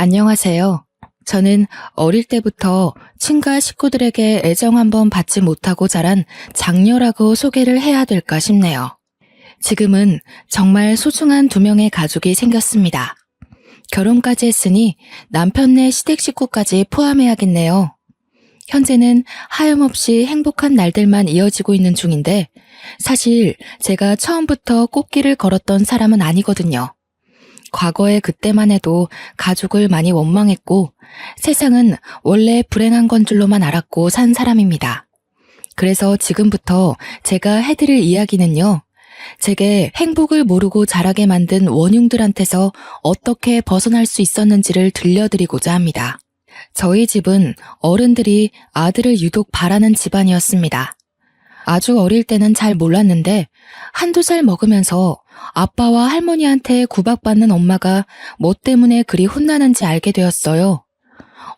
안녕하세요. 저는 어릴 때부터 친가 식구들에게 애정 한번 받지 못하고 자란 장녀라고 소개를 해야 될까 싶네요. 지금은 정말 소중한 두 명의 가족이 생겼습니다. 결혼까지 했으니 남편네 시댁 식구까지 포함해야겠네요. 현재는 하염없이 행복한 날들만 이어지고 있는 중인데 사실 제가 처음부터 꽃길을 걸었던 사람은 아니거든요. 과거에 그때만 해도 가족을 많이 원망했고 세상은 원래 불행한 건 줄로만 알았고 산 사람입니다. 그래서 지금부터 제가 해드릴 이야기는요. 제게 행복을 모르고 자라게 만든 원흉들한테서 어떻게 벗어날 수 있었는지를 들려드리고자 합니다. 저희 집은 어른들이 아들을 유독 바라는 집안이었습니다. 아주 어릴 때는 잘 몰랐는데 한두 살 먹으면서 아빠와 할머니한테 구박받는 엄마가 뭐 때문에 그리 혼나는지 알게 되었어요.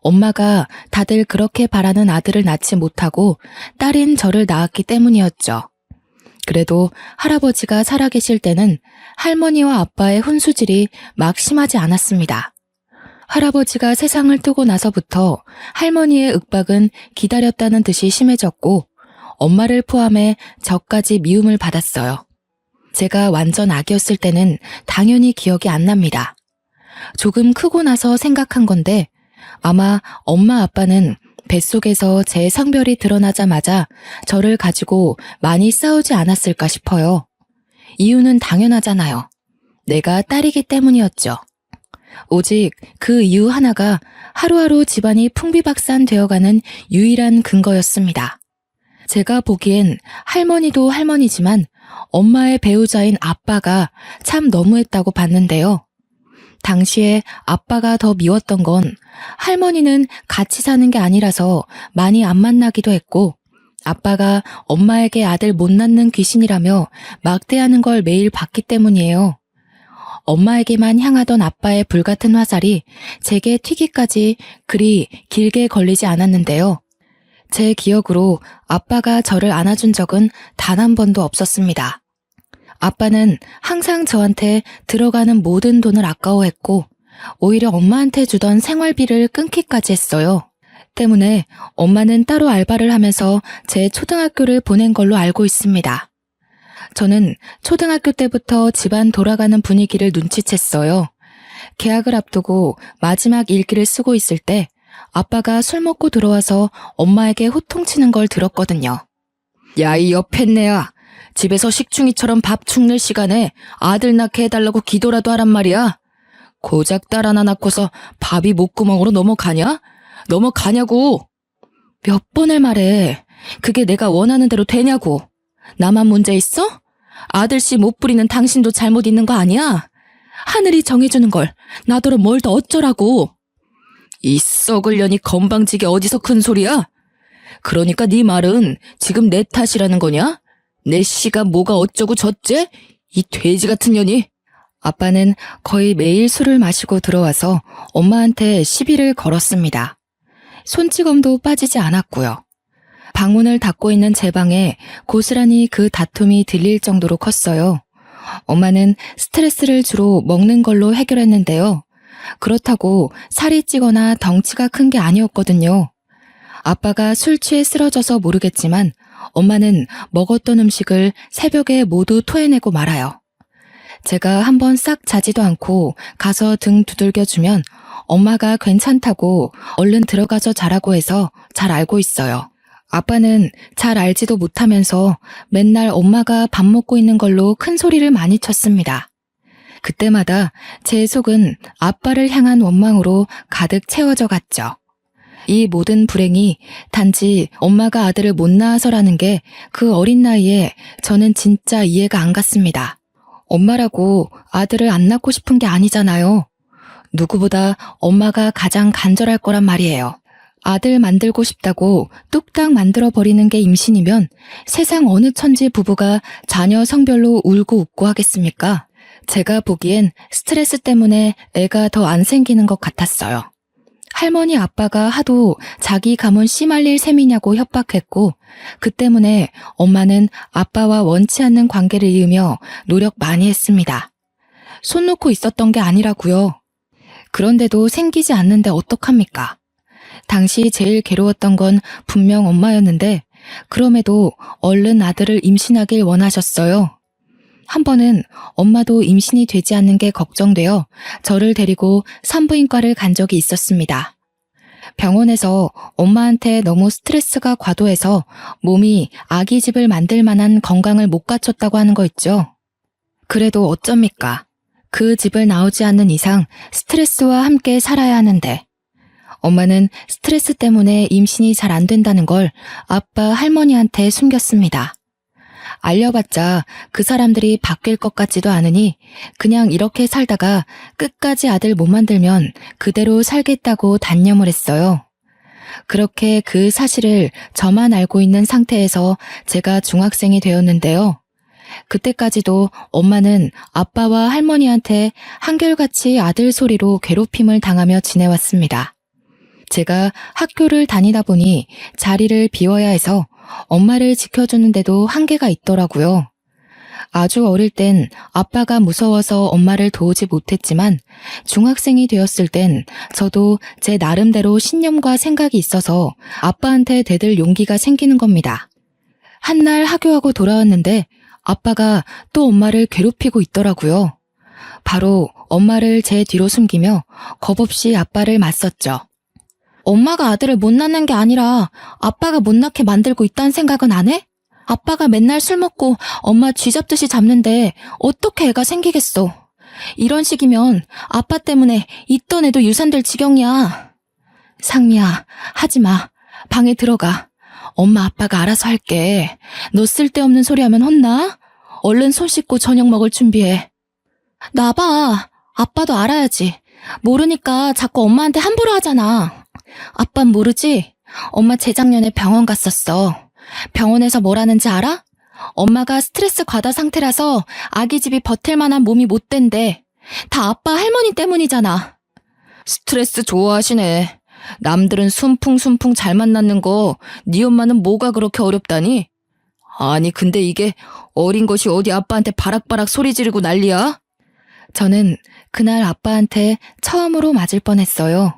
엄마가 다들 그렇게 바라는 아들을 낳지 못하고 딸인 저를 낳았기 때문이었죠. 그래도 할아버지가 살아계실 때는 할머니와 아빠의 훈수질이 막 심하지 않았습니다. 할아버지가 세상을 뜨고 나서부터 할머니의 윽박은 기다렸다는 듯이 심해졌고 엄마를 포함해 저까지 미움을 받았어요. 제가 완전 아기였을 때는 당연히 기억이 안 납니다. 조금 크고 나서 생각한 건데 아마 엄마 아빠는 뱃속에서 제 성별이 드러나자마자 저를 가지고 많이 싸우지 않았을까 싶어요. 이유는 당연하잖아요. 내가 딸이기 때문이었죠. 오직 그 이유 하나가 하루하루 집안이 풍비박산 되어가는 유일한 근거였습니다. 제가 보기엔 할머니도 할머니지만 엄마의 배우자인 아빠가 참 너무했다고 봤는데요. 당시에 아빠가 더 미웠던 건 할머니는 같이 사는 게 아니라서 많이 안 만나기도 했고 아빠가 엄마에게 아들 못 낳는 귀신이라며 막대하는 걸 매일 봤기 때문이에요. 엄마에게만 향하던 아빠의 불같은 화살이 제게 튀기까지 그리 길게 걸리지 않았는데요. 제 기억으로 아빠가 저를 안아준 적은 단 한 번도 없었습니다. 아빠는 항상 저한테 들어가는 모든 돈을 아까워했고 오히려 엄마한테 주던 생활비를 끊기까지 했어요. 때문에 엄마는 따로 알바를 하면서 제 초등학교를 보낸 걸로 알고 있습니다. 저는 초등학교 때부터 집안 돌아가는 분위기를 눈치챘어요. 개학을 앞두고 마지막 일기를 쓰고 있을 때 아빠가 술 먹고 들어와서 엄마에게 호통치는 걸 들었거든요. 야, 이 옆했네야. 집에서 식충이처럼 밥 축낼 시간에 아들 낳게 해달라고 기도라도 하란 말이야. 고작 딸 하나 낳고서 밥이 목구멍으로 넘어가냐? 넘어가냐고. 몇 번을 말해. 그게 내가 원하는 대로 되냐고. 나만 문제 있어? 아들씨 못 부리는 당신도 잘못 있는 거 아니야? 하늘이 정해주는 걸 나더러 뭘 더 어쩌라고. 이 썩을 년이 건방지게 어디서 큰 소리야? 그러니까 네 말은 지금 내 탓이라는 거냐? 내 씨가 뭐가 어쩌고 저째? 이 돼지 같은 년이. 아빠는 거의 매일 술을 마시고 들어와서 엄마한테 시비를 걸었습니다. 손찌검도 빠지지 않았고요. 방문을 닫고 있는 제 방에 고스란히 그 다툼이 들릴 정도로 컸어요. 엄마는 스트레스를 주로 먹는 걸로 해결했는데요. 그렇다고 살이 찌거나 덩치가 큰 게 아니었거든요. 아빠가 술 취해 쓰러져서 모르겠지만 엄마는 먹었던 음식을 새벽에 모두 토해내고 말아요. 제가 한번 싹 자지도 않고 가서 등 두들겨주면 엄마가 괜찮다고 얼른 들어가서 자라고 해서 잘 알고 있어요. 아빠는 잘 알지도 못하면서 맨날 엄마가 밥 먹고 있는 걸로 큰 소리를 많이 쳤습니다. 그때마다 제 속은 아빠를 향한 원망으로 가득 채워져 갔죠. 이 모든 불행이 단지 엄마가 아들을 못 낳아서라는 게 그 어린 나이에 저는 진짜 이해가 안 갔습니다. 엄마라고 아들을 안 낳고 싶은 게 아니잖아요. 누구보다 엄마가 가장 간절할 거란 말이에요. 아들 만들고 싶다고 뚝딱 만들어버리는 게 임신이면 세상 어느 천지 부부가 자녀 성별로 울고 웃고 하겠습니까? 제가 보기엔 스트레스 때문에 애가 더 안 생기는 것 같았어요. 할머니 아빠가 하도 자기 가문 씨 말릴 셈이냐고 협박했고 그 때문에 엄마는 아빠와 원치 않는 관계를 이으며 노력 많이 했습니다. 손 놓고 있었던 게 아니라고요. 그런데도 생기지 않는데 어떡합니까? 당시 제일 괴로웠던 건 분명 엄마였는데 그럼에도 얼른 아들을 임신하길 원하셨어요. 한 번은 엄마도 임신이 되지 않는 게 걱정되어 저를 데리고 산부인과를 간 적이 있었습니다. 병원에서 엄마한테 너무 스트레스가 과도해서 몸이 아기 집을 만들 만한 건강을 못 갖췄다고 하는 거 있죠. 그래도 어쩝니까? 그 집을 나오지 않는 이상 스트레스와 함께 살아야 하는데 엄마는 스트레스 때문에 임신이 잘 안 된다는 걸 아빠 할머니한테 숨겼습니다. 알려봤자 그 사람들이 바뀔 것 같지도 않으니 그냥 이렇게 살다가 끝까지 아들 못 만들면 그대로 살겠다고 단념을 했어요. 그렇게 그 사실을 저만 알고 있는 상태에서 제가 중학생이 되었는데요. 그때까지도 엄마는 아빠와 할머니한테 한결같이 아들 소리로 괴롭힘을 당하며 지내왔습니다. 제가 학교를 다니다 보니 자리를 비워야 해서 엄마를 지켜주는데도 한계가 있더라고요. 아주 어릴 땐 아빠가 무서워서 엄마를 도우지 못했지만 중학생이 되었을 땐 저도 제 나름대로 신념과 생각이 있어서 아빠한테 대들 용기가 생기는 겁니다. 한날 하교하고 돌아왔는데 아빠가 또 엄마를 괴롭히고 있더라고요. 바로 엄마를 제 뒤로 숨기며 겁없이 아빠를 맞섰죠. 엄마가 아들을 못 낳는 게 아니라 아빠가 못 낳게 만들고 있다는 생각은 안 해? 아빠가 맨날 술 먹고 엄마 쥐잡듯이 잡는데 어떻게 애가 생기겠어? 이런 식이면 아빠 때문에 있던 애도 유산될 지경이야. 상미야, 하지 마. 방에 들어가. 엄마 아빠가 알아서 할게. 너 쓸데없는 소리 하면 혼나? 얼른 손 씻고 저녁 먹을 준비해. 나봐. 아빠도 알아야지. 모르니까 자꾸 엄마한테 함부로 하잖아. 아빤 모르지? 엄마 재작년에 병원 갔었어. 병원에서 뭐라는지 알아? 엄마가 스트레스 과다 상태라서 아기 집이 버틸 만한 몸이 못 된대. 다 아빠 할머니 때문이잖아. 스트레스 좋아하시네. 남들은 순풍순풍 잘 만났는 거 네 엄마는 뭐가 그렇게 어렵다니? 아니 근데 이게 어린 것이 어디 아빠한테 바락바락 소리 지르고 난리야? 저는 그날 아빠한테 처음으로 맞을 뻔했어요.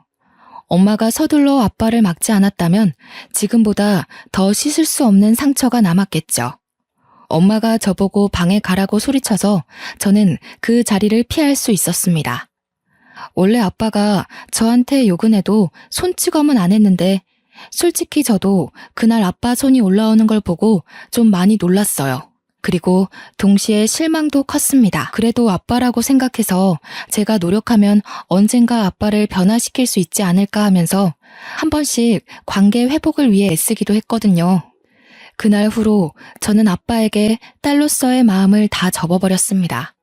엄마가 서둘러 아빠를 막지 않았다면 지금보다 더 씻을 수 없는 상처가 남았겠죠. 엄마가 저보고 방에 가라고 소리쳐서 저는 그 자리를 피할 수 있었습니다. 원래 아빠가 저한테 욕은 해도 손찌검은 안 했는데 솔직히 저도 그날 아빠 손이 올라오는 걸 보고 좀 많이 놀랐어요. 그리고 동시에 실망도 컸습니다. 그래도 아빠라고 생각해서 제가 노력하면 언젠가 아빠를 변화시킬 수 있지 않을까 하면서 한 번씩 관계 회복을 위해 애쓰기도 했거든요. 그날 후로 저는 아빠에게 딸로서의 마음을 다 접어버렸습니다.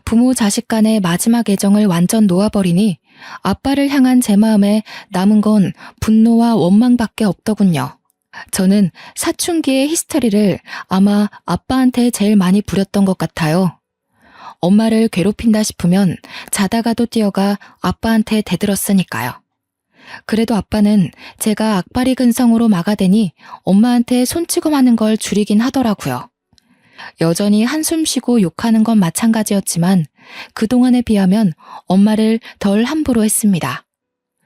부모 자식 간의 마지막 애정을 완전 놓아버리니 아빠를 향한 제 마음에 남은 건 분노와 원망밖에 없더군요. 저는 사춘기의 히스테리를 아마 아빠한테 제일 많이 부렸던 것 같아요. 엄마를 괴롭힌다 싶으면 자다가도 뛰어가 아빠한테 대들었으니까요. 그래도 아빠는 제가 악바리 근성으로 막아대니 엄마한테 손찌검하는 걸 줄이긴 하더라고요. 여전히 한숨 쉬고 욕하는 건 마찬가지였지만 그동안에 비하면 엄마를 덜 함부로 했습니다.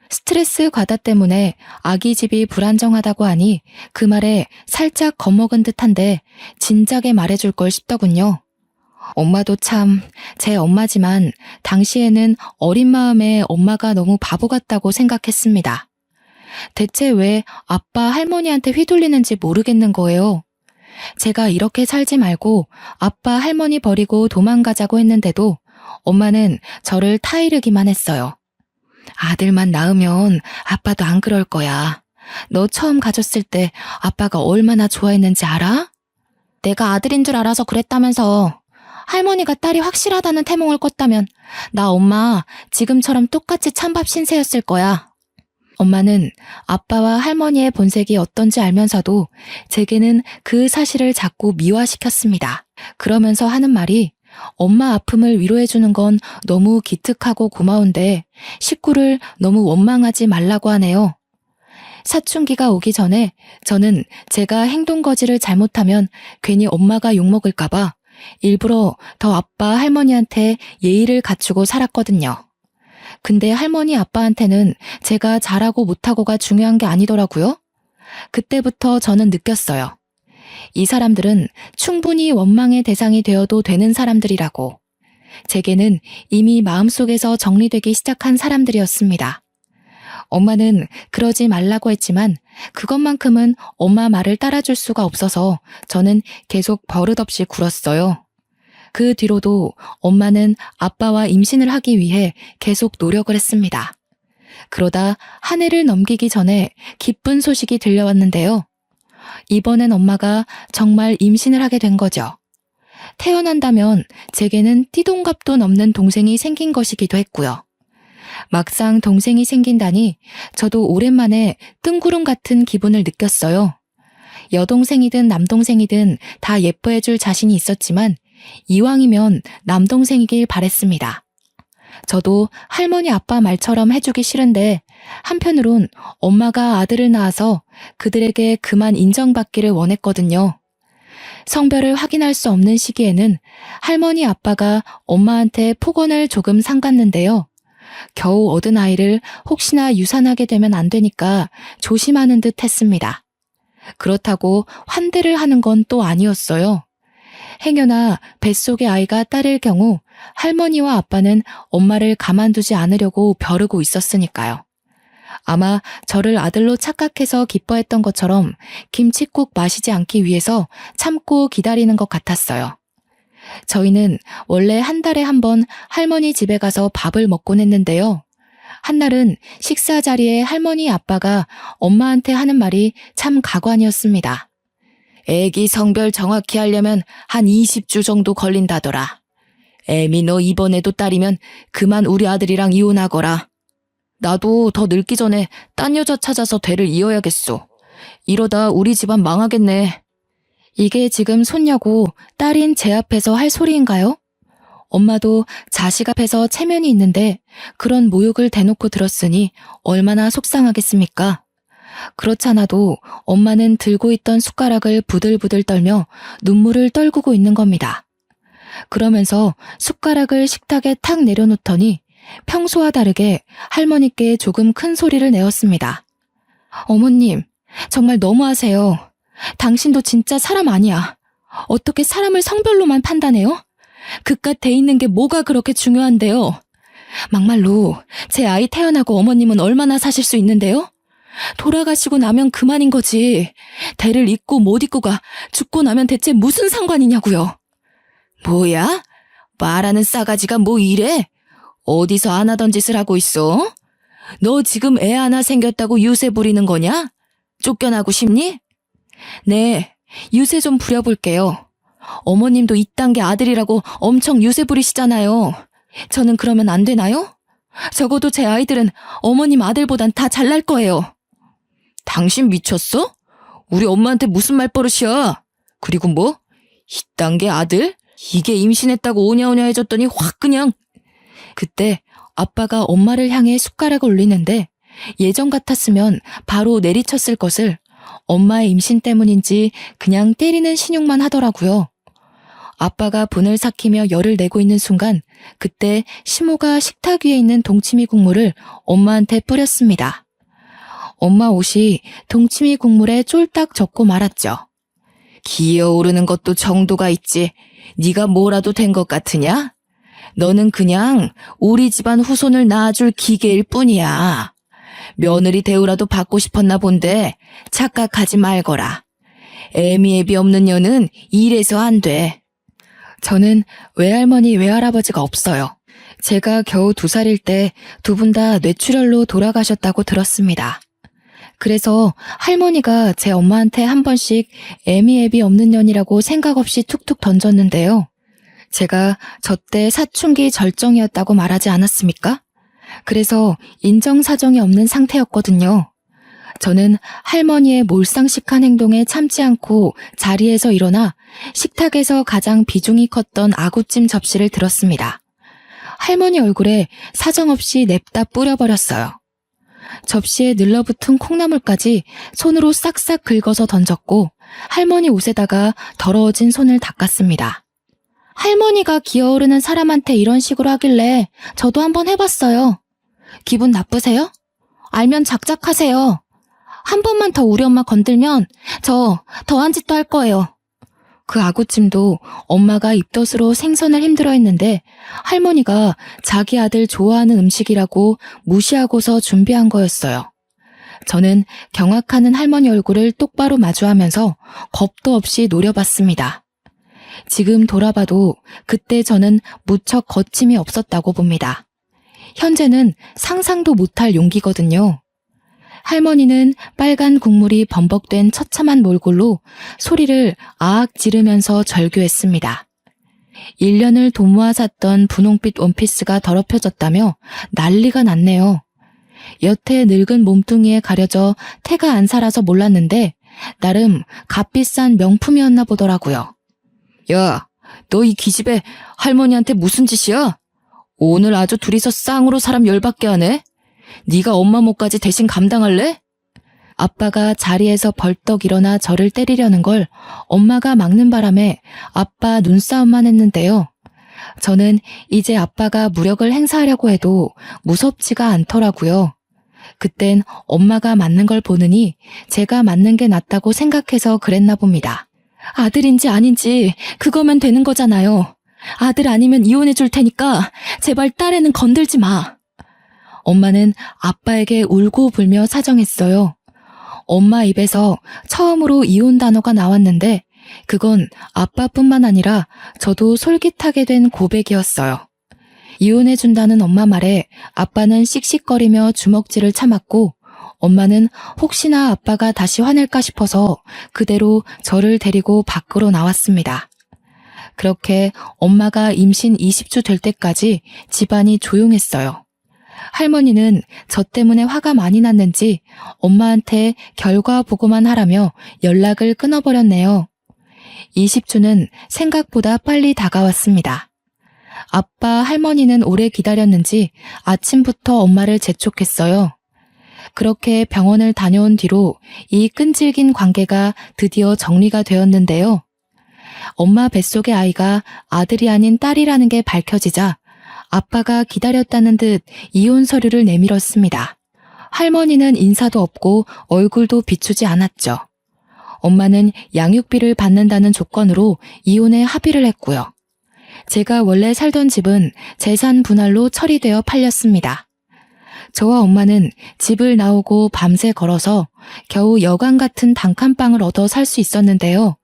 스트레스 과다 때문에 아기 집이 불안정하다고 하니 그 말에 살짝 겁먹은 듯한데 진작에 말해줄 걸 싶더군요. 엄마도 참 제 엄마지만 당시에는 어린 마음에 엄마가 너무 바보 같다고 생각했습니다. 대체 왜 아빠 할머니한테 휘둘리는지 모르겠는 거예요. 제가 이렇게 살지 말고 아빠 할머니 버리고 도망가자고 했는데도 엄마는 저를 타이르기만 했어요. 아들만 낳으면 아빠도 안 그럴 거야. 너 처음 가졌을 때 아빠가 얼마나 좋아했는지 알아? 내가 아들인 줄 알아서 그랬다면서. 할머니가 딸이 확실하다는 태몽을 꿨다면 나 엄마 지금처럼 똑같이 찬밥 신세였을 거야. 엄마는 아빠와 할머니의 본색이 어떤지 알면서도 제게는 그 사실을 자꾸 미화시켰습니다. 그러면서 하는 말이 엄마 아픔을 위로해주는 건 너무 기특하고 고마운데 식구를 너무 원망하지 말라고 하네요. 사춘기가 오기 전에 저는 제가 행동거지를 잘못하면 괜히 엄마가 욕먹을까봐 일부러 더 아빠 할머니한테 예의를 갖추고 살았거든요. 근데 할머니 아빠한테는 제가 잘하고 못하고가 중요한 게 아니더라고요. 그때부터 저는 느꼈어요. 이 사람들은 충분히 원망의 대상이 되어도 되는 사람들이라고. 제게는 이미 마음속에서 정리되기 시작한 사람들이었습니다. 엄마는 그러지 말라고 했지만 그것만큼은 엄마 말을 따라줄 수가 없어서 저는 계속 버릇없이 굴었어요. 그 뒤로도 엄마는 아빠와 임신을 하기 위해 계속 노력을 했습니다. 그러다 한 해를 넘기기 전에 기쁜 소식이 들려왔는데요. 이번엔 엄마가 정말 임신을 하게 된 거죠. 태어난다면 제게는 띠동갑도 넘는 동생이 생긴 것이기도 했고요. 막상 동생이 생긴다니 저도 오랜만에 뜬구름 같은 기분을 느꼈어요. 여동생이든 남동생이든 다 예뻐해줄 자신이 있었지만 이왕이면 남동생이길 바랬습니다. 저도 할머니 아빠 말처럼 해주기 싫은데 한편으론 엄마가 아들을 낳아서 그들에게 그만 인정받기를 원했거든요. 성별을 확인할 수 없는 시기에는 할머니 아빠가 엄마한테 폭언을 조금 삼갔는데요. 겨우 얻은 아이를 혹시나 유산하게 되면 안 되니까 조심하는 듯 했습니다. 그렇다고 환대를 하는 건 또 아니었어요. 행여나 뱃속의 아이가 딸일 경우 할머니와 아빠는 엄마를 가만두지 않으려고 벼르고 있었으니까요. 아마 저를 아들로 착각해서 기뻐했던 것처럼 김칫국 마시지 않기 위해서 참고 기다리는 것 같았어요. 저희는 원래 한 달에 한 번 할머니 집에 가서 밥을 먹곤 했는데요. 한날은 식사 자리에 할머니 아빠가 엄마한테 하는 말이 참 가관이었습니다. 애기 성별 정확히 하려면 한 20주 정도 걸린다더라. 애미 너 이번에도 딸이면 그만 우리 아들이랑 이혼하거라. 나도 더 늙기 전에 딴 여자 찾아서 대를 이어야겠소. 이러다 우리 집안 망하겠네. 이게 지금 손녀고 딸인 제 앞에서 할 소리인가요? 엄마도 자식 앞에서 체면이 있는데 그런 모욕을 대놓고 들었으니 얼마나 속상하겠습니까? 그렇잖아도 엄마는 들고 있던 숟가락을 부들부들 떨며 눈물을 떨구고 있는 겁니다. 그러면서 숟가락을 식탁에 탁 내려놓더니 평소와 다르게 할머니께 조금 큰 소리를 내었습니다. 어머님, 정말 너무하세요. 당신도 진짜 사람 아니야. 어떻게 사람을 성별로만 판단해요? 그깟 돼 있는 게 뭐가 그렇게 중요한데요? 막말로 제 아이 태어나고 어머님은 얼마나 사실 수 있는데요? 돌아가시고 나면 그만인 거지. 대를 잇고 못 잇고가 죽고 나면 대체 무슨 상관이냐고요. 뭐야? 말하는 싸가지가 뭐 이래? 어디서 안 하던 짓을 하고 있어? 너 지금 애 하나 생겼다고 유세 부리는 거냐? 쫓겨나고 싶니? 네, 유세 좀 부려볼게요. 어머님도 이딴 게 아들이라고 엄청 유세 부리시잖아요. 저는 그러면 안 되나요? 적어도 제 아이들은 어머님 아들보단 다 잘날 거예요. 당신 미쳤어? 우리 엄마한테 무슨 말버릇이야? 그리고 뭐? 이딴 게 아들? 이게 임신했다고 오냐오냐 해줬더니 확 그냥. 그때 아빠가 엄마를 향해 숟가락을 올리는데 예전 같았으면 바로 내리쳤을 것을 엄마의 임신 때문인지 그냥 때리는 신용만 하더라고요. 아빠가 분을 삭히며 열을 내고 있는 순간 그때 시모가 식탁 위에 있는 동치미 국물을 엄마한테 뿌렸습니다. 엄마 옷이 동치미 국물에 쫄딱 젖고 말았죠. 기어오르는 것도 정도가 있지. 네가 뭐라도 된 것 같으냐? 너는 그냥 우리 집안 후손을 낳아줄 기계일 뿐이야. 며느리 대우라도 받고 싶었나 본데 착각하지 말거라. 애미애비 없는 년은 이래서 안 돼. 저는 외할머니 외할아버지가 없어요. 제가 겨우 2살일 때 두 분 다 뇌출혈로 돌아가셨다고 들었습니다. 그래서 할머니가 제 엄마한테 한 번씩 애미애비 없는 년이라고 생각 없이 툭툭 던졌는데요. 제가 저때 사춘기 절정이었다고 말하지 않았습니까? 그래서 인정사정이 없는 상태였거든요. 저는 할머니의 몰상식한 행동에 참지 않고 자리에서 일어나 식탁에서 가장 비중이 컸던 아구찜 접시를 들었습니다. 할머니 얼굴에 사정없이 냅다 뿌려버렸어요. 접시에 늘러붙은 콩나물까지 손으로 싹싹 긁어서 던졌고 할머니 옷에다가 더러워진 손을 닦았습니다. 할머니가 기어오르는 사람한테 이런 식으로 하길래 저도 한번 해봤어요. 기분 나쁘세요? 알면 작작하세요. 한 번만 더 우리 엄마 건들면 저 더한 짓도 할 거예요. 그 아구찜도 엄마가 입덧으로 생선을 힘들어했는데 할머니가 자기 아들 좋아하는 음식이라고 무시하고서 준비한 거였어요. 저는 경악하는 할머니 얼굴을 똑바로 마주하면서 겁도 없이 노려봤습니다. 지금 돌아봐도 그때 저는 무척 거침이 없었다고 봅니다. 현재는 상상도 못할 용기거든요. 할머니는 빨간 국물이 범벅된 처참한 몰골로 소리를 아악 지르면서 절규했습니다. 1년을 돈 모아 샀던 분홍빛 원피스가 더럽혀졌다며 난리가 났네요. 여태 늙은 몸뚱이에 가려져 태가 안 살아서 몰랐는데 나름 값비싼 명품이었나 보더라고요. 야, 너 이 기집애 할머니한테 무슨 짓이야? 오늘 아주 둘이서 쌍으로 사람 열받게 하네? 네가 엄마 몫까지 대신 감당할래? 아빠가 자리에서 벌떡 일어나 저를 때리려는 걸 엄마가 막는 바람에 아빠 눈싸움만 했는데요. 저는 이제 아빠가 무력을 행사하려고 해도 무섭지가 않더라고요. 그땐 엄마가 맞는 걸 보느니 제가 맞는 게 낫다고 생각해서 그랬나 봅니다. 아들인지 아닌지 그거면 되는 거잖아요. 아들 아니면 이혼해 줄 테니까 제발 딸애는 건들지 마. 엄마는 아빠에게 울고 불며 사정했어요. 엄마 입에서 처음으로 이혼 단어가 나왔는데 그건 아빠뿐만 아니라 저도 솔깃하게 된 고백이었어요. 이혼해준다는 엄마 말에 아빠는 씩씩거리며 주먹질을 참았고 엄마는 혹시나 아빠가 다시 화낼까 싶어서 그대로 저를 데리고 밖으로 나왔습니다. 그렇게 엄마가 임신 20주 될 때까지 집안이 조용했어요. 할머니는 저 때문에 화가 많이 났는지 엄마한테 결과 보고만 하라며 연락을 끊어버렸네요. 20주는 생각보다 빨리 다가왔습니다. 아빠, 할머니는 오래 기다렸는지 아침부터 엄마를 재촉했어요. 그렇게 병원을 다녀온 뒤로 이 끈질긴 관계가 드디어 정리가 되었는데요. 엄마 뱃속의 아이가 아들이 아닌 딸이라는 게 밝혀지자 아빠가 기다렸다는 듯 이혼 서류를 내밀었습니다. 할머니는 인사도 없고 얼굴도 비추지 않았죠. 엄마는 양육비를 받는다는 조건으로 이혼에 합의를 했고요. 제가 원래 살던 집은 재산 분할로 처리되어 팔렸습니다. 저와 엄마는 집을 나오고 밤새 걸어서 겨우 여관 같은 단칸방을 얻어 살 수 있었는데요.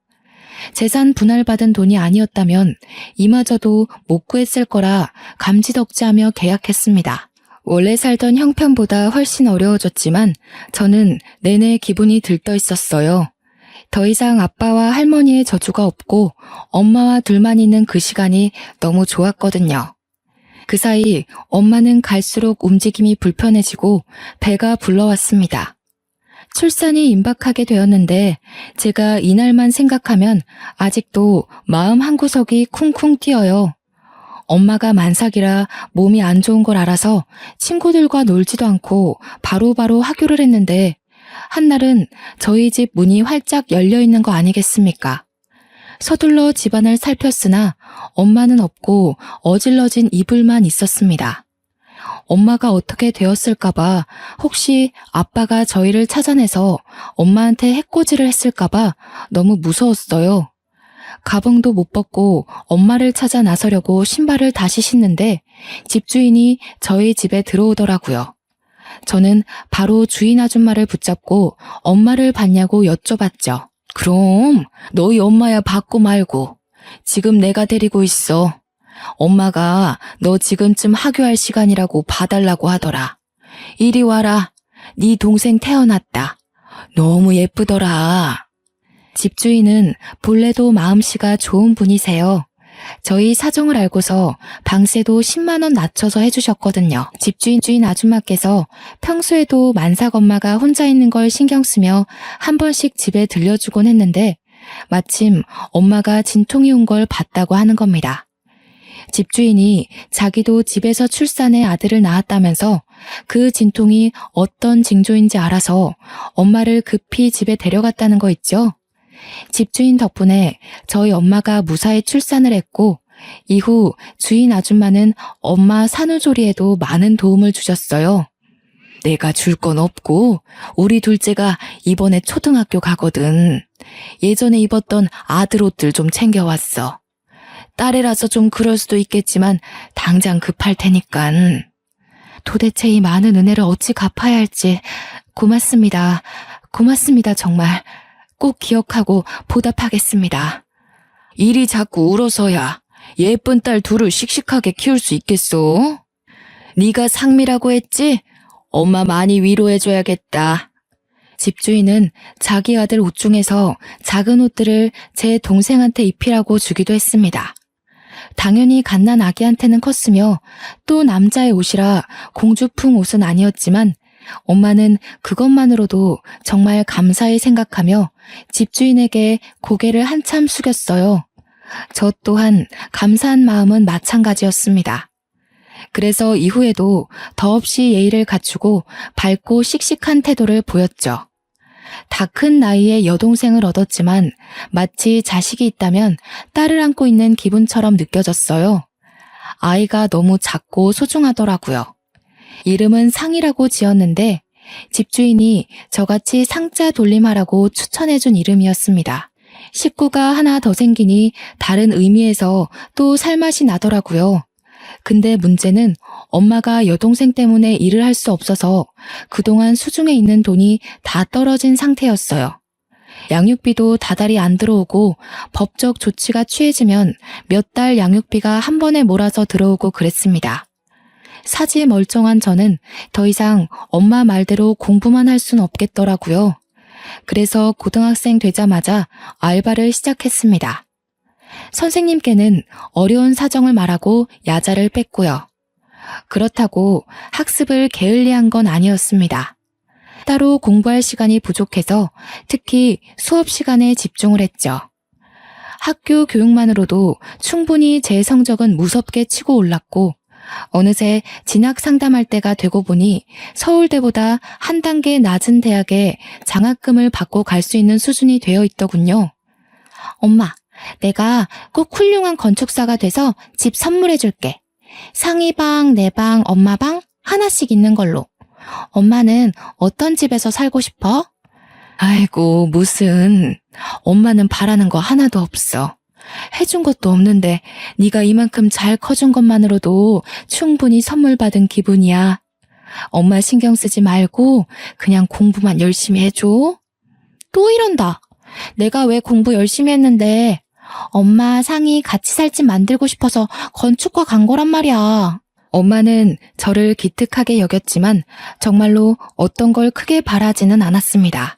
재산 분할받은 돈이 아니었다면 이마저도 못 구했을 거라 감지덕지하며 계약했습니다. 원래 살던 형편보다 훨씬 어려워졌지만 저는 내내 기분이 들떠 있었어요. 더 이상 아빠와 할머니의 저주가 없고 엄마와 둘만 있는 그 시간이 너무 좋았거든요. 그 사이 엄마는 갈수록 움직임이 불편해지고 배가 불러왔습니다. 출산이 임박하게 되었는데 제가 이날만 생각하면 아직도 마음 한구석이 쿵쿵 뛰어요. 엄마가 만삭이라 몸이 안 좋은 걸 알아서 친구들과 놀지도 않고 바로바로 하교를 했는데 한날은 저희 집 문이 활짝 열려있는 거 아니겠습니까? 서둘러 집안을 살폈으나 엄마는 없고 어질러진 이불만 있었습니다. 엄마가 어떻게 되었을까봐, 혹시 아빠가 저희를 찾아내서 엄마한테 해코지를 했을까봐 너무 무서웠어요. 가방도 못 벗고 엄마를 찾아 나서려고 신발을 다시 신는데 집주인이 저희 집에 들어오더라고요. 저는 바로 주인 아줌마를 붙잡고 엄마를 봤냐고 여쭤봤죠. 그럼 너희 엄마야 받고 말고. 지금 내가 데리고 있어. 엄마가 너 지금쯤 하교할 시간이라고 봐달라고 하더라. 이리 와라. 네 동생 태어났다. 너무 예쁘더라. 집주인은 본래도 마음씨가 좋은 분이세요. 저희 사정을 알고서 방세도 10만 원 낮춰서 해주셨거든요. 집주인 아줌마께서 평소에도 만삭 엄마가 혼자 있는 걸 신경 쓰며 한 번씩 집에 들려주곤 했는데 마침 엄마가 진통이 온 걸 봤다고 하는 겁니다. 집주인이 자기도 집에서 출산해 아들을 낳았다면서 그 진통이 어떤 징조인지 알아서 엄마를 급히 집에 데려갔다는 거 있죠. 집주인 덕분에 저희 엄마가 무사히 출산을 했고 이후 주인 아줌마는 엄마 산후조리에도 많은 도움을 주셨어요. 내가 줄 건 없고 우리 둘째가 이번에 초등학교 가거든. 예전에 입었던 아들 옷들 좀 챙겨왔어. 딸이라서 좀 그럴 수도 있겠지만 당장 급할 테니깐. 도대체 이 많은 은혜를 어찌 갚아야 할지 고맙습니다. 고맙습니다 정말. 꼭 기억하고 보답하겠습니다. 일이 자꾸 울어서야 예쁜 딸 둘을 씩씩하게 키울 수 있겠소? 네가 상미라고 했지? 엄마 많이 위로해줘야겠다. 집주인은 자기 아들 옷 중에서 작은 옷들을 제 동생한테 입히라고 주기도 했습니다. 당연히 갓난 아기한테는 컸으며 또 남자의 옷이라 공주풍 옷은 아니었지만 엄마는 그것만으로도 정말 감사히 생각하며 집주인에게 고개를 한참 숙였어요. 저 또한 감사한 마음은 마찬가지였습니다. 그래서 이후에도 더없이 예의를 갖추고 밝고 씩씩한 태도를 보였죠. 다 큰 나이에 여동생을 얻었지만 마치 자식이 있다면 딸을 안고 있는 기분처럼 느껴졌어요. 아이가 너무 작고 소중하더라고요. 이름은 상이라고 지었는데 집주인이 저같이 상자 돌림하라고 추천해준 이름이었습니다. 식구가 하나 더 생기니 다른 의미에서 또 살맛이 나더라고요. 근데 문제는 엄마가 여동생 때문에 일을 할 수 없어서 그동안 수중에 있는 돈이 다 떨어진 상태였어요. 양육비도 다달이 안 들어오고 법적 조치가 취해지면 몇 달 양육비가 한 번에 몰아서 들어오고 그랬습니다. 사지 멀쩡한 저는 더 이상 엄마 말대로 공부만 할 순 없겠더라고요. 그래서 고등학생 되자마자 알바를 시작했습니다. 선생님께는 어려운 사정을 말하고 야자를 뺐고요. 그렇다고 학습을 게을리한 건 아니었습니다. 따로 공부할 시간이 부족해서 특히 수업 시간에 집중을 했죠. 학교 교육만으로도 충분히 제 성적은 무섭게 치고 올랐고 어느새 진학 상담할 때가 되고 보니 서울대보다 한 단계 낮은 대학에 장학금을 받고 갈 수 있는 수준이 되어 있더군요. 엄마, 내가 꼭 훌륭한 건축사가 돼서 집 선물해줄게. 상이 방, 내 방, 엄마 방 하나씩 있는 걸로. 엄마는 어떤 집에서 살고 싶어? 아이고, 무슨. 엄마는 바라는 거 하나도 없어. 해준 것도 없는데 네가 이만큼 잘 커준 것만으로도 충분히 선물 받은 기분이야. 엄마 신경 쓰지 말고 그냥 공부만 열심히 해줘. 또 이런다. 내가 왜 공부 열심히 했는데 엄마 상이 같이 살 집 만들고 싶어서 건축과 간 거란 말이야. 엄마는 저를 기특하게 여겼지만 정말로 어떤 걸 크게 바라지는 않았습니다.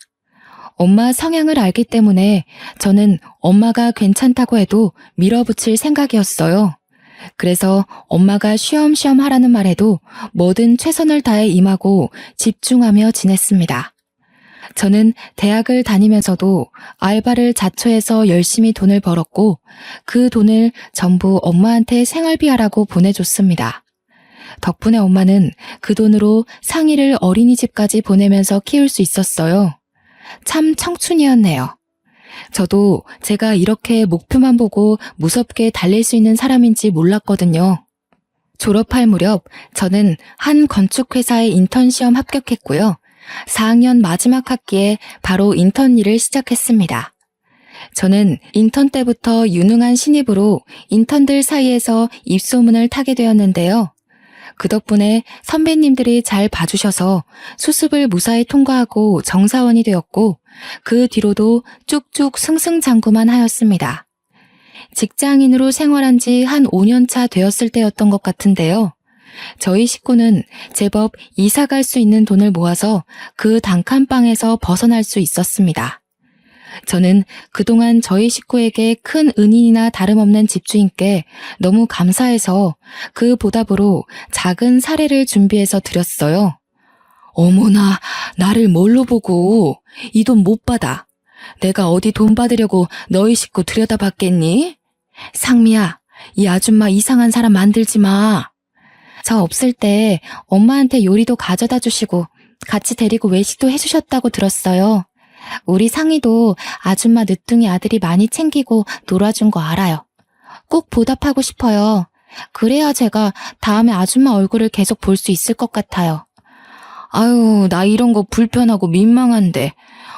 엄마 성향을 알기 때문에 저는 엄마가 괜찮다고 해도 밀어붙일 생각이었어요. 그래서 엄마가 쉬엄쉬엄 하라는 말에도 뭐든 최선을 다해 임하고 집중하며 지냈습니다. 저는 대학을 다니면서도 알바를 자처해서 열심히 돈을 벌었고 그 돈을 전부 엄마한테 생활비하라고 보내줬습니다. 덕분에 엄마는 그 돈으로 상이를 어린이집까지 보내면서 키울 수 있었어요. 참 청춘이었네요. 저도 제가 이렇게 목표만 보고 무섭게 달릴 수 있는 사람인지 몰랐거든요. 졸업할 무렵 저는 한 건축회사에 인턴 시험 합격했고요. 4학년 마지막 학기에 바로 인턴 일을 시작했습니다. 저는 인턴 때부터 유능한 신입으로 인턴들 사이에서 입소문을 타게 되었는데요. 그 덕분에 선배님들이 잘 봐주셔서 수습을 무사히 통과하고 정사원이 되었고 그 뒤로도 쭉쭉 승승장구만 하였습니다. 직장인으로 생활한 지 한 5년 차 되었을 때였던 것 같은데요. 저희 식구는 제법 이사 갈 수 있는 돈을 모아서 그 단칸방에서 벗어날 수 있었습니다. 저는 그동안 저희 식구에게 큰 은인이나 다름없는 집주인께 너무 감사해서 그 보답으로 작은 사례를 준비해서 드렸어요. 어머나, 나를 뭘로 보고 이 돈 못 받아. 내가 어디 돈 받으려고 너희 식구 들여다봤겠니? 상미야, 이 아줌마 이상한 사람 만들지 마. 저 없을 때 엄마한테 요리도 가져다 주시고 같이 데리고 외식도 해주셨다고 들었어요. 우리 상이도 아줌마 늦둥이 아들이 많이 챙기고 놀아준 거 알아요. 꼭 보답하고 싶어요. 그래야 제가 다음에 아줌마 얼굴을 계속 볼 수 있을 것 같아요. 아유, 나 이런 거 불편하고 민망한데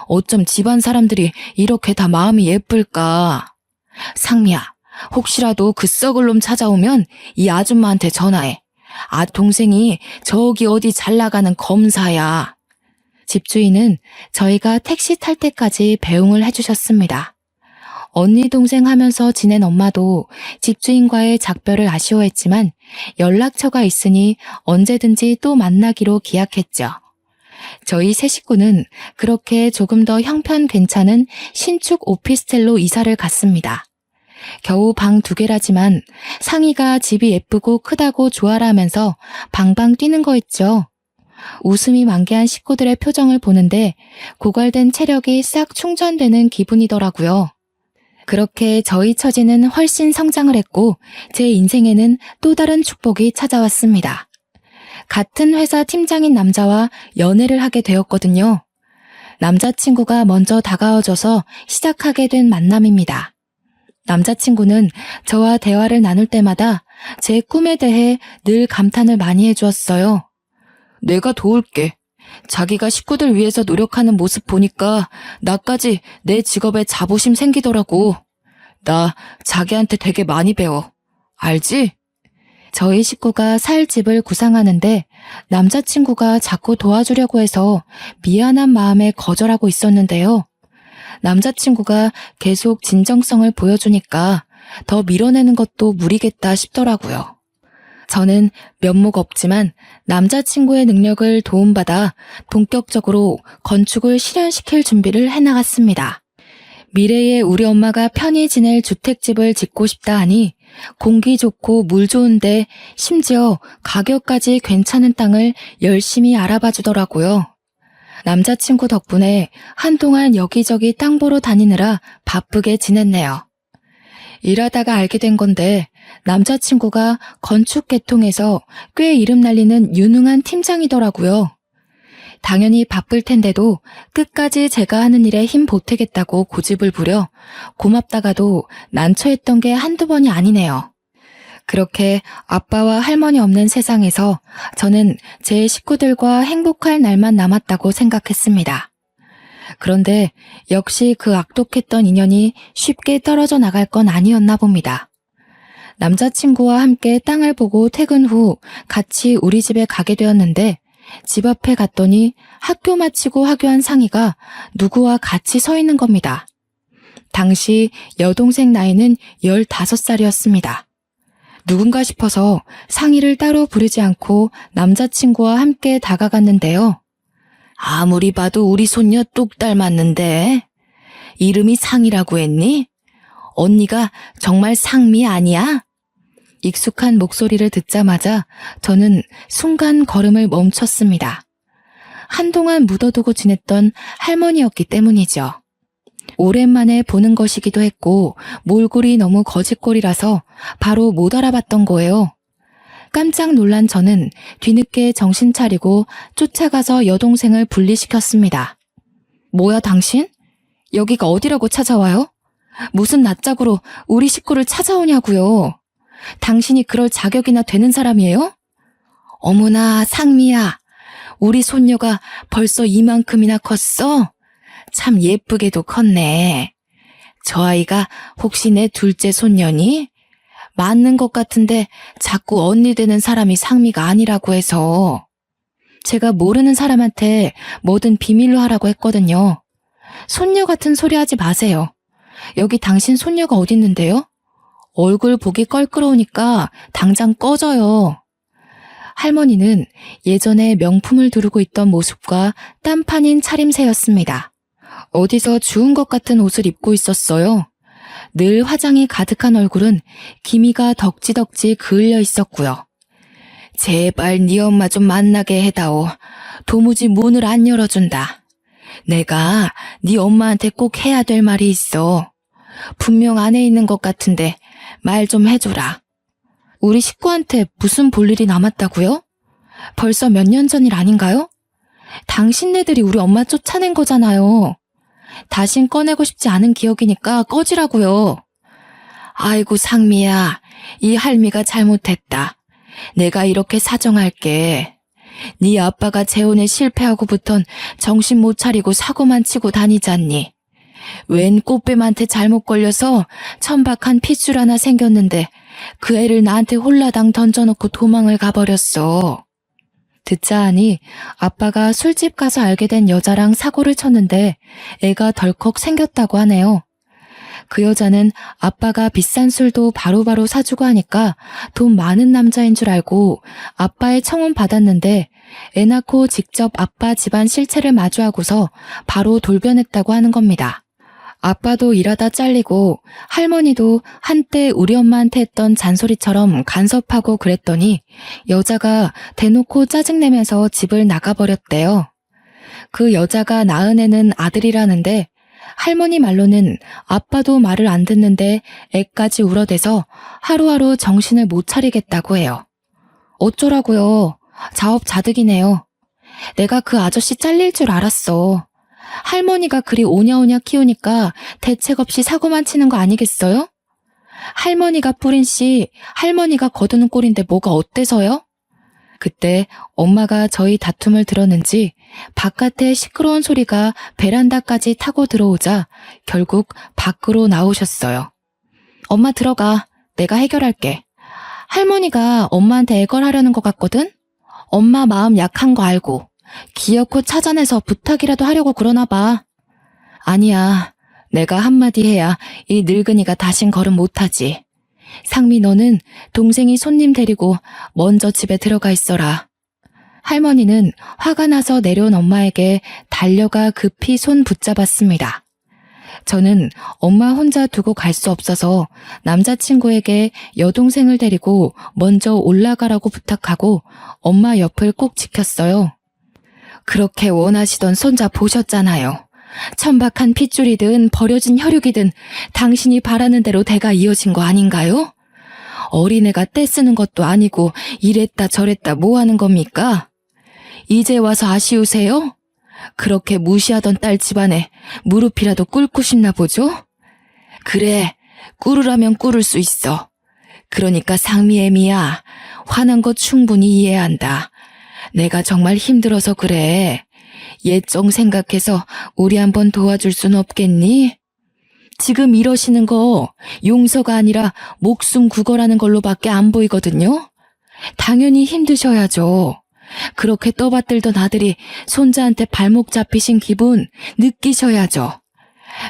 어쩜 집안 사람들이 이렇게 다 마음이 예쁠까? 상미야, 혹시라도 그 썩을 놈 찾아오면 이 아줌마한테 전화해. 아, 동생이 저기 어디 잘 나가는 검사야. 집주인은 저희가 택시 탈 때까지 배웅을 해주셨습니다. 언니 동생 하면서 지낸 엄마도 집주인과의 작별을 아쉬워했지만 연락처가 있으니 언제든지 또 만나기로 기약했죠. 저희 세 식구는 그렇게 조금 더 형편 괜찮은 신축 오피스텔로 이사를 갔습니다. 겨우 방 2개라지만 상희가 집이 예쁘고 크다고 좋아라 하면서 방방 뛰는 거 있죠. 웃음이 만개한 식구들의 표정을 보는데 고갈된 체력이 싹 충전되는 기분이더라고요. 그렇게 저희 처지는 훨씬 성장을 했고 제 인생에는 또 다른 축복이 찾아왔습니다. 같은 회사 팀장인 남자와 연애를 하게 되었거든요. 남자친구가 먼저 다가와줘서 시작하게 된 만남입니다. 남자친구는 저와 대화를 나눌 때마다 제 꿈에 대해 늘 감탄을 많이 해주었어요. 내가 도울게. 자기가 식구들 위해서 노력하는 모습 보니까 나까지 내 직업에 자부심 생기더라고. 나 자기한테 되게 많이 배워. 알지? 저희 식구가 살 집을 구상하는데 남자친구가 자꾸 도와주려고 해서 미안한 마음에 거절하고 있었는데요. 남자친구가 계속 진정성을 보여주니까 더 밀어내는 것도 무리겠다 싶더라고요. 저는 면목 없지만 남자친구의 능력을 도움받아 본격적으로 건축을 실현시킬 준비를 해나갔습니다. 미래에 우리 엄마가 편히 지낼 주택집을 짓고 싶다 하니 공기 좋고 물 좋은데 심지어 가격까지 괜찮은 땅을 열심히 알아봐 주더라고요. 남자친구 덕분에 한동안 여기저기 땅 보러 다니느라 바쁘게 지냈네요. 일하다가 알게 된 건데 남자친구가 건축 계통에서 꽤 이름 날리는 유능한 팀장이더라고요. 당연히 바쁠 텐데도 끝까지 제가 하는 일에 힘 보태겠다고 고집을 부려 고맙다가도 난처했던 게 한두 번이 아니네요. 그렇게 아빠와 할머니 없는 세상에서 저는 제 식구들과 행복할 날만 남았다고 생각했습니다. 그런데 역시 그 악독했던 인연이 쉽게 떨어져 나갈 건 아니었나 봅니다. 남자친구와 함께 땅을 보고 퇴근 후 같이 우리 집에 가게 되었는데 집 앞에 갔더니 학교 마치고 하교한 상희가 누구와 같이 서 있는 겁니다. 당시 여동생 나이는 15살이었습니다. 누군가 싶어서 상희를 따로 부르지 않고 남자친구와 함께 다가갔는데요. 아무리 봐도 우리 손녀 뚝 닮았는데 이름이 상희라고 했니? 언니가 정말 상미 아니야? 익숙한 목소리를 듣자마자 저는 순간 걸음을 멈췄습니다. 한동안 묻어두고 지냈던 할머니였기 때문이죠. 오랜만에 보는 것이기도 했고 몰골이 너무 거짓골이라서 바로 못 알아봤던 거예요. 깜짝 놀란 저는 뒤늦게 정신 차리고 쫓아가서 여동생을 분리시켰습니다. 뭐야 당신? 여기가 어디라고 찾아와요? 무슨 낯짝으로 우리 식구를 찾아오냐고요. 당신이 그럴 자격이나 되는 사람이에요? 어머나 상미야, 우리 손녀가 벌써 이만큼이나 컸어? 참 예쁘게도 컸네. 저 아이가 혹시 내 둘째 손녀니? 맞는 것 같은데 자꾸 언니 되는 사람이 상미가 아니라고 해서. 제가 모르는 사람한테 뭐든 비밀로 하라고 했거든요. 손녀 같은 소리 하지 마세요. 여기 당신 손녀가 어딨는데요? 얼굴 보기 껄끄러우니까 당장 꺼져요. 할머니는 예전에 명품을 두르고 있던 모습과 딴판인 차림새였습니다. 어디서 주운 것 같은 옷을 입고 있었어요. 늘 화장이 가득한 얼굴은 기미가 덕지덕지 그을려 있었고요. 제발 네 엄마 좀 만나게 해다오. 도무지 문을 안 열어준다. 내가 네 엄마한테 꼭 해야 될 말이 있어. 분명 안에 있는 것 같은데 말 좀 해줘라. 우리 식구한테 무슨 볼 일이 남았다고요? 벌써 몇 년 전 일 아닌가요? 당신네들이 우리 엄마 쫓아낸 거잖아요. 다신 꺼내고 싶지 않은 기억이니까 꺼지라고요. 아이고 상미야, 이 할미가 잘못했다. 내가 이렇게 사정할게. 네 아빠가 재혼에 실패하고부턴 정신 못 차리고 사고만 치고 다니잖니. 웬 꽃뱀한테 잘못 걸려서 천박한 핏줄 하나 생겼는데 그 애를 나한테 홀라당 던져놓고 도망을 가버렸어. 듣자 하니 아빠가 술집 가서 알게 된 여자랑 사고를 쳤는데 애가 덜컥 생겼다고 하네요. 그 여자는 아빠가 비싼 술도 바로바로 사주고 하니까 돈 많은 남자인 줄 알고 아빠의 청혼 받았는데 애 낳고 직접 아빠 집안 실체를 마주하고서 바로 돌변했다고 하는 겁니다. 아빠도 일하다 잘리고 할머니도 한때 우리 엄마한테 했던 잔소리처럼 간섭하고 그랬더니 여자가 대놓고 짜증내면서 집을 나가버렸대요. 그 여자가 낳은 애는 아들이라는데 할머니 말로는 아빠도 말을 안 듣는데 애까지 울어대서 하루하루 정신을 못 차리겠다고 해요. 어쩌라고요. 자업자득이네요. 내가 그 아저씨 잘릴 줄 알았어. 할머니가 그리 오냐오냐 키우니까 대책 없이 사고만 치는 거 아니겠어요? 할머니가 뿌린 씨, 할머니가 거두는 꼴인데 뭐가 어때서요? 그때 엄마가 저희 다툼을 들었는지 바깥에 시끄러운 소리가 베란다까지 타고 들어오자 결국 밖으로 나오셨어요. 엄마 들어가. 내가 해결할게. 할머니가 엄마한테 애걸하려는 것 같거든? 엄마 마음 약한 거 알고 기어코 찾아내서 부탁이라도 하려고 그러나 봐. 아니야. 내가 한마디 해야 이 늙은이가 다신 걸음 못하지. 상미 너는 동생이 손님 데리고 먼저 집에 들어가 있어라. 할머니는 화가 나서 내려온 엄마에게 달려가 급히 손 붙잡았습니다. 저는 엄마 혼자 두고 갈 수 없어서 남자친구에게 여동생을 데리고 먼저 올라가라고 부탁하고 엄마 옆을 꼭 지켰어요. 그렇게 원하시던 손자 보셨잖아요. 천박한 핏줄이든 버려진 혈육이든 당신이 바라는 대로 대가 이어진 거 아닌가요? 어린애가 떼쓰는 것도 아니고 이랬다 저랬다 뭐 하는 겁니까? 이제 와서 아쉬우세요? 그렇게 무시하던 딸 집안에 무릎이라도 꿇고 싶나 보죠? 그래, 꿇으라면 꿇을 수 있어. 그러니까 상미애미야, 화난 거 충분히 이해한다. 내가 정말 힘들어서 그래. 옛정 생각해서 우리 한번 도와줄 순 없겠니? 지금 이러시는 거 용서가 아니라 목숨 구걸하는 걸로밖에 안 보이거든요. 당연히 힘드셔야죠. 그렇게 떠받들던 아들이 손자한테 발목 잡히신 기분 느끼셔야죠.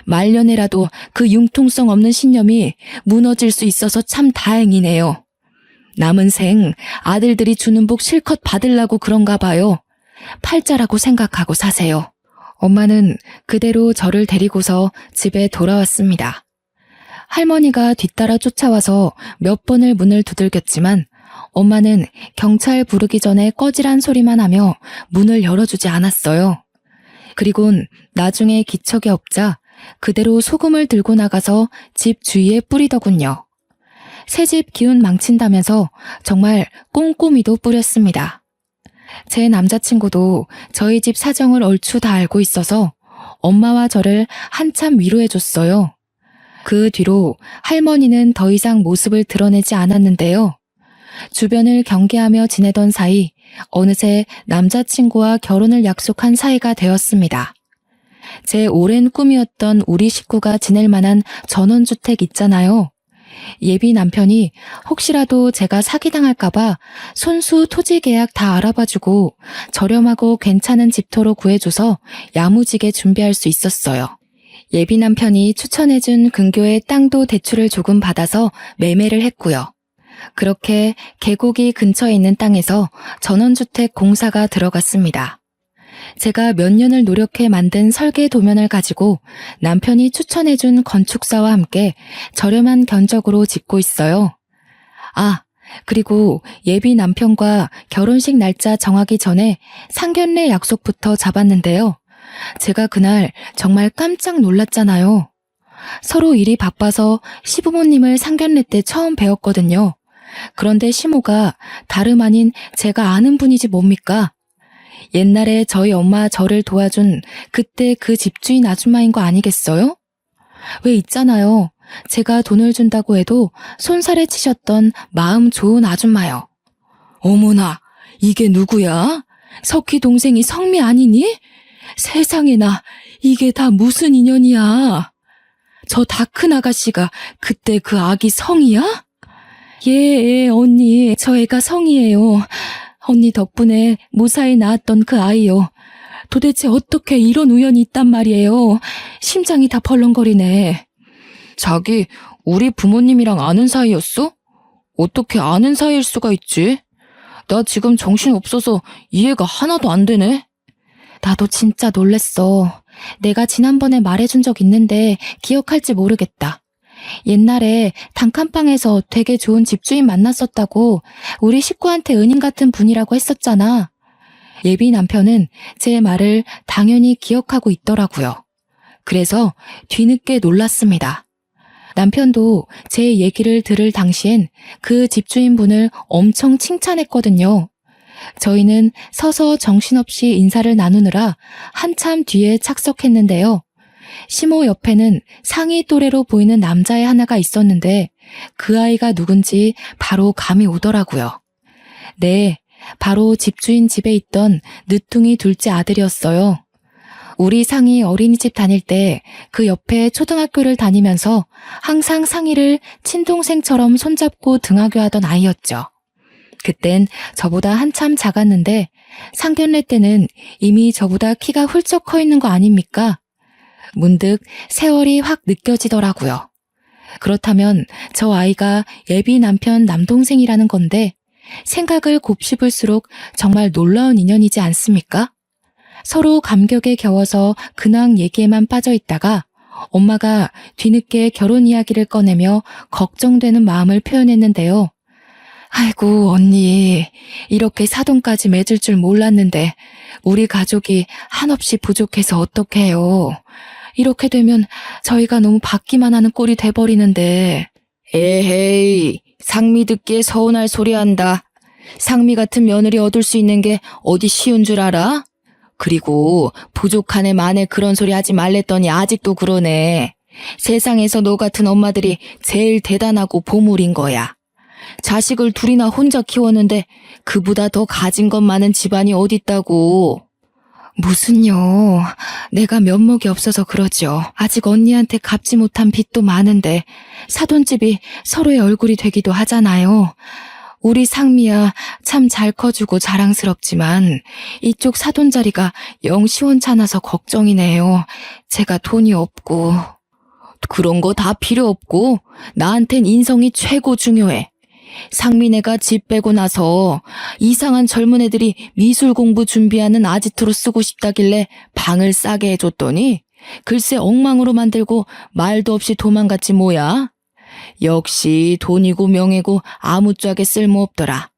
말년에라도 그 융통성 없는 신념이 무너질 수 있어서 참 다행이네요. 남은 생 아들들이 주는 복 실컷 받으려고 그런가 봐요. 팔자라고 생각하고 사세요. 엄마는 그대로 저를 데리고서 집에 돌아왔습니다. 할머니가 뒤따라 쫓아와서 몇 번을 문을 두들겼지만 엄마는 경찰 부르기 전에 꺼지란 소리만 하며 문을 열어주지 않았어요. 그리곤 나중에 기척이 없자 그대로 소금을 들고 나가서 집 주위에 뿌리더군요. 새집 기운 망친다면서 정말 꼼꼼히도 뿌렸습니다. 제 남자친구도 저희 집 사정을 얼추 다 알고 있어서 엄마와 저를 한참 위로해줬어요. 그 뒤로 할머니는 더 이상 모습을 드러내지 않았는데요. 주변을 경계하며 지내던 사이 어느새 남자친구와 결혼을 약속한 사이가 되었습니다. 제 오랜 꿈이었던 우리 식구가 지낼 만한 전원주택 있잖아요. 예비 남편이 혹시라도 제가 사기당할까봐 손수 토지 계약 다 알아봐주고 저렴하고 괜찮은 집터로 구해줘서 야무지게 준비할 수 있었어요. 예비 남편이 추천해준 근교의 땅도 대출을 조금 받아서 매매를 했고요. 그렇게 계곡이 근처에 있는 땅에서 전원주택 공사가 들어갔습니다. 제가 몇 년을 노력해 만든 설계 도면을 가지고 남편이 추천해준 건축사와 함께 저렴한 견적으로 짓고 있어요. 아, 그리고 예비 남편과 결혼식 날짜 정하기 전에 상견례 약속부터 잡았는데요. 제가 그날 정말 깜짝 놀랐잖아요. 서로 일이 바빠서 시부모님을 상견례 때 처음 뵈었거든요. 그런데 시모가 다름 아닌 제가 아는 분이지 뭡니까? 옛날에 저희 엄마 저를 도와준 그때 그 집주인 아줌마인 거 아니겠어요? 왜 있잖아요. 제가 돈을 준다고 해도 손살에 치셨던 마음 좋은 아줌마요. 어머나, 이게 누구야? 석희 동생이 성미 아니니? 세상에나, 이게 다 무슨 인연이야? 저 다 큰 아가씨가 그때 그 아기 성이야? 예, 언니, 저 애가 성이에요. 언니 덕분에 무사히 낳았던 그 아이요. 도대체 어떻게 이런 우연이 있단 말이에요. 심장이 다 벌렁거리네. 자기, 우리 부모님이랑 아는 사이였어? 어떻게 아는 사이일 수가 있지? 나 지금 정신 없어서 이해가 하나도 안 되네. 나도 진짜 놀랬어. 내가 지난번에 말해준 적 있는데 기억할지 모르겠다. 옛날에 단칸방에서 되게 좋은 집주인 만났었다고 우리 식구한테 은인 같은 분이라고 했었잖아. 예비 남편은 제 말을 당연히 기억하고 있더라고요. 그래서 뒤늦게 놀랐습니다. 남편도 제 얘기를 들을 당시엔 그 집주인분을 엄청 칭찬했거든요. 저희는 서서 정신없이 인사를 나누느라 한참 뒤에 착석했는데요. 시모 옆에는 상위 또래로 보이는 남자애 하나가 있었는데 그 아이가 누군지 바로 감이 오더라고요. 네, 바로 집주인 집에 있던 늦둥이 둘째 아들이었어요. 우리 상이 어린이집 다닐 때 그 옆에 초등학교를 다니면서 항상 상이를 친동생처럼 손잡고 등하교하던 아이였죠. 그땐 저보다 한참 작았는데 상견례 때는 이미 저보다 키가 훌쩍 커 있는 거 아닙니까? 문득 세월이 확 느껴지더라고요. 그렇다면 저 아이가 예비 남편 남동생이라는 건데 생각을 곱씹을수록 정말 놀라운 인연이지 않습니까? 서로 감격에 겨워서 근황 얘기에만 빠져 있다가 엄마가 뒤늦게 결혼 이야기를 꺼내며 걱정되는 마음을 표현했는데요. 아이고 언니, 이렇게 사돈까지 맺을 줄 몰랐는데 우리 가족이 한없이 부족해서 어떡해요. 이렇게 되면 저희가 너무 받기만 하는 꼴이 돼버리는데. 에헤이, 상미 듣기에 서운할 소리 한다. 상미 같은 며느리 얻을 수 있는 게 어디 쉬운 줄 알아? 그리고 부족한 애 만에 그런 소리 하지 말랬더니 아직도 그러네. 세상에서 너 같은 엄마들이 제일 대단하고 보물인 거야. 자식을 둘이나 혼자 키웠는데 그보다 더 가진 것 많은 집안이 어딨다고. 무슨요. 내가 면목이 없어서 그러죠. 아직 언니한테 갚지 못한 빚도 많은데 사돈집이 서로의 얼굴이 되기도 하잖아요. 우리 상미야 참 잘 커주고 자랑스럽지만 이쪽 사돈 자리가 영 시원찮아서 걱정이네요. 제가 돈이 없고. 그런 거 다 필요 없고 나한텐 인성이 최고 중요해. 상민애가 집 빼고 나서 이상한 젊은 애들이 미술 공부 준비하는 아지트로 쓰고 싶다길래 방을 싸게 해줬더니 글쎄 엉망으로 만들고 말도 없이 도망갔지 뭐야. 역시 돈이고 명예고 아무짝에 쓸모없더라.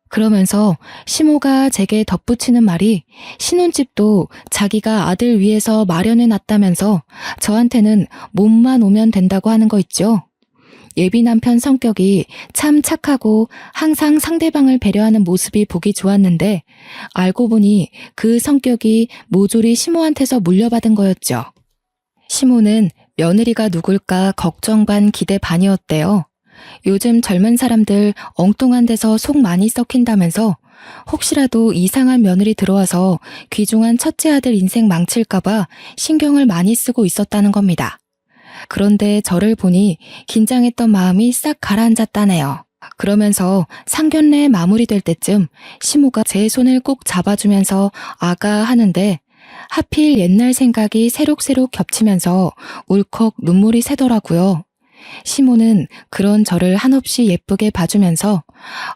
그러면서 시모가 제게 덧붙이는 말이 신혼집도 자기가 아들 위해서 마련해놨다면서 저한테는 몸만 오면 된다고 하는 거 있죠. 예비 남편 성격이 참 착하고 항상 상대방을 배려하는 모습이 보기 좋았는데 알고 보니 그 성격이 모조리 시모한테서 물려받은 거였죠. 시모는 며느리가 누굴까 걱정 반 기대 반이었대요. 요즘 젊은 사람들 엉뚱한 데서 속 많이 썩힌다면서 혹시라도 이상한 며느리 들어와서 귀중한 첫째 아들 인생 망칠까봐 신경을 많이 쓰고 있었다는 겁니다. 그런데 저를 보니 긴장했던 마음이 싹 가라앉았다네요. 그러면서 상견례 마무리될 때쯤 시모가 제 손을 꼭 잡아주면서 아가 하는데 하필 옛날 생각이 새록새록 겹치면서 울컥 눈물이 새더라고요. 시모는 그런 저를 한없이 예쁘게 봐주면서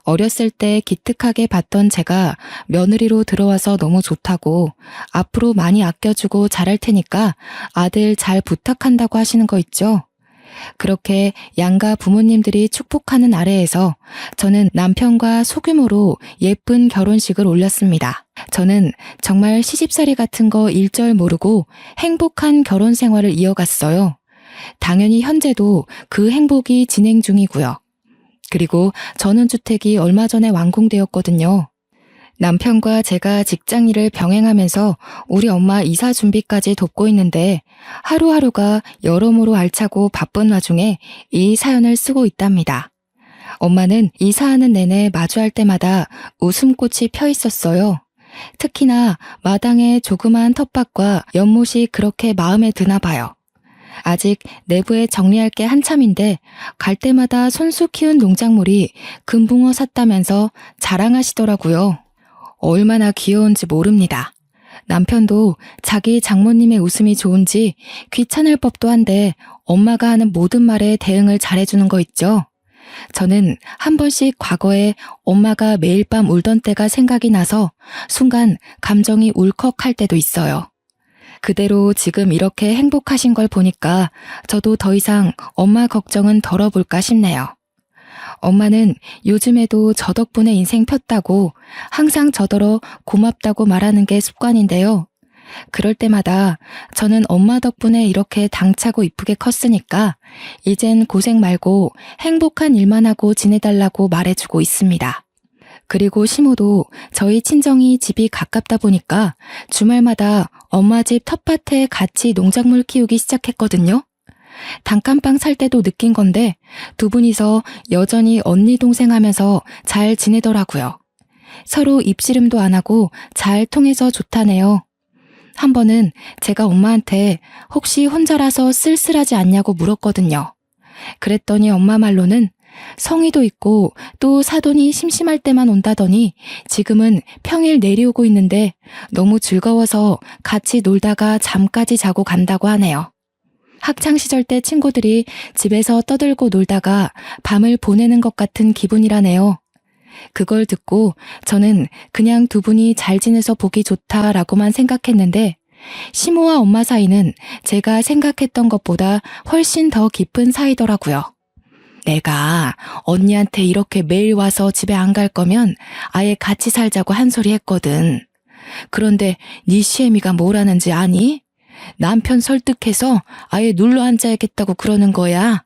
어렸을 때 기특하게 봤던 제가 며느리로 들어와서 너무 좋다고 앞으로 많이 아껴주고 잘할 테니까 아들 잘 부탁한다고 하시는 거 있죠. 그렇게 양가 부모님들이 축복하는 아래에서 저는 남편과 소규모로 예쁜 결혼식을 올렸습니다. 저는 정말 시집살이 같은 거 일절 모르고 행복한 결혼 생활을 이어갔어요. 당연히 현재도 그 행복이 진행 중이고요. 그리고 전원주택이 얼마 전에 완공되었거든요. 남편과 제가 직장 일을 병행하면서 우리 엄마 이사 준비까지 돕고 있는데 하루하루가 여러모로 알차고 바쁜 와중에 이 사연을 쓰고 있답니다. 엄마는 이사하는 내내 마주할 때마다 웃음꽃이 펴 있었어요. 특히나 마당의 조그마한 텃밭과 연못이 그렇게 마음에 드나 봐요. 아직 내부에 정리할 게 한참인데 갈 때마다 손수 키운 농작물이 금붕어 샀다면서 자랑하시더라고요. 얼마나 귀여운지 모릅니다. 남편도 자기 장모님의 웃음이 좋은지 귀찮을 법도 한데 엄마가 하는 모든 말에 대응을 잘해주는 거 있죠. 저는 한 번씩 과거에 엄마가 매일 밤 울던 때가 생각이 나서 순간 감정이 울컥할 때도 있어요. 그대로 지금 이렇게 행복하신 걸 보니까 저도 더 이상 엄마 걱정은 덜어볼까 싶네요. 엄마는 요즘에도 저 덕분에 인생 폈다고 항상 저더러 고맙다고 말하는 게 습관인데요. 그럴 때마다 저는 엄마 덕분에 이렇게 당차고 이쁘게 컸으니까 이젠 고생 말고 행복한 일만 하고 지내달라고 말해주고 있습니다. 그리고 시모도 저희 친정이 집이 가깝다 보니까 주말마다 엄마 집 텃밭에 같이 농작물 키우기 시작했거든요. 단칸방 살 때도 느낀 건데 두 분이서 여전히 언니 동생 하면서 잘 지내더라고요. 서로 입씨름도 안 하고 잘 통해서 좋다네요. 한 번은 제가 엄마한테 혹시 혼자라서 쓸쓸하지 않냐고 물었거든요. 그랬더니 엄마 말로는 성의도 있고 또 사돈이 심심할 때만 온다더니 지금은 평일 내려오고 있는데 너무 즐거워서 같이 놀다가 잠까지 자고 간다고 하네요. 학창시절 때 친구들이 집에서 떠들고 놀다가 밤을 보내는 것 같은 기분이라네요. 그걸 듣고 저는 그냥 두 분이 잘 지내서 보기 좋다라고만 생각했는데 시모와 엄마 사이는 제가 생각했던 것보다 훨씬 더 깊은 사이더라고요. 내가 언니한테 이렇게 매일 와서 집에 안 갈 거면 아예 같이 살자고 한 소리 했거든. 그런데 네 시애미가 뭐라는지 아니? 남편 설득해서 아예 눌러 앉아야겠다고 그러는 거야.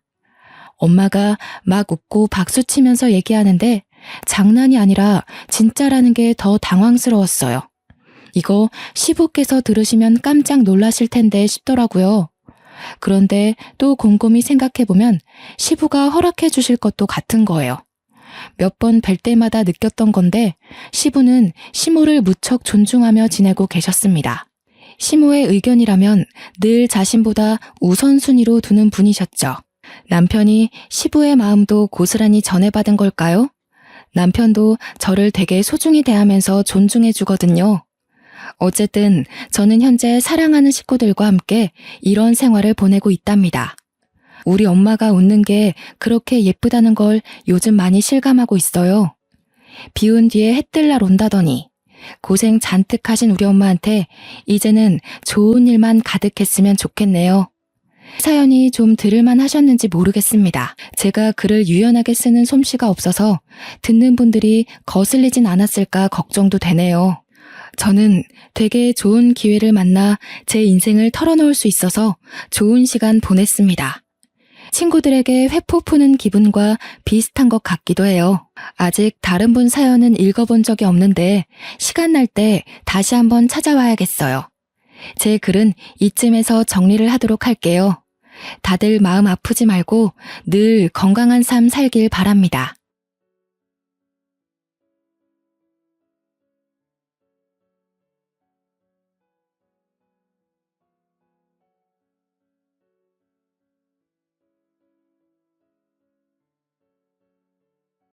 엄마가 막 웃고 박수치면서 얘기하는데 장난이 아니라 진짜라는 게 더 당황스러웠어요. 이거 시부께서 들으시면 깜짝 놀라실 텐데 싶더라고요. 그런데 또 곰곰이 생각해보면 시부가 허락해 주실 것도 같은 거예요. 몇 번 뵐 때마다 느꼈던 건데 시부는 시모를 무척 존중하며 지내고 계셨습니다. 시모의 의견이라면 늘 자신보다 우선순위로 두는 분이셨죠. 남편이 시부의 마음도 고스란히 전해받은 걸까요? 남편도 저를 되게 소중히 대하면서 존중해 주거든요. 어쨌든 저는 현재 사랑하는 식구들과 함께 이런 생활을 보내고 있답니다. 우리 엄마가 웃는 게 그렇게 예쁘다는 걸 요즘 많이 실감하고 있어요. 비운 뒤에 해 뜰 날 온다더니 고생 잔뜩 하신 우리 엄마한테 이제는 좋은 일만 가득했으면 좋겠네요. 사연이 좀 들을만 하셨는지 모르겠습니다. 제가 글을 유연하게 쓰는 솜씨가 없어서 듣는 분들이 거슬리진 않았을까 걱정도 되네요. 저는 되게 좋은 기회를 만나 제 인생을 털어놓을 수 있어서 좋은 시간 보냈습니다. 친구들에게 회포 푸는 기분과 비슷한 것 같기도 해요. 아직 다른 분 사연은 읽어본 적이 없는데 시간 날 때 다시 한번 찾아와야겠어요. 제 글은 이쯤에서 정리를 하도록 할게요. 다들 마음 아프지 말고 늘 건강한 삶 살길 바랍니다.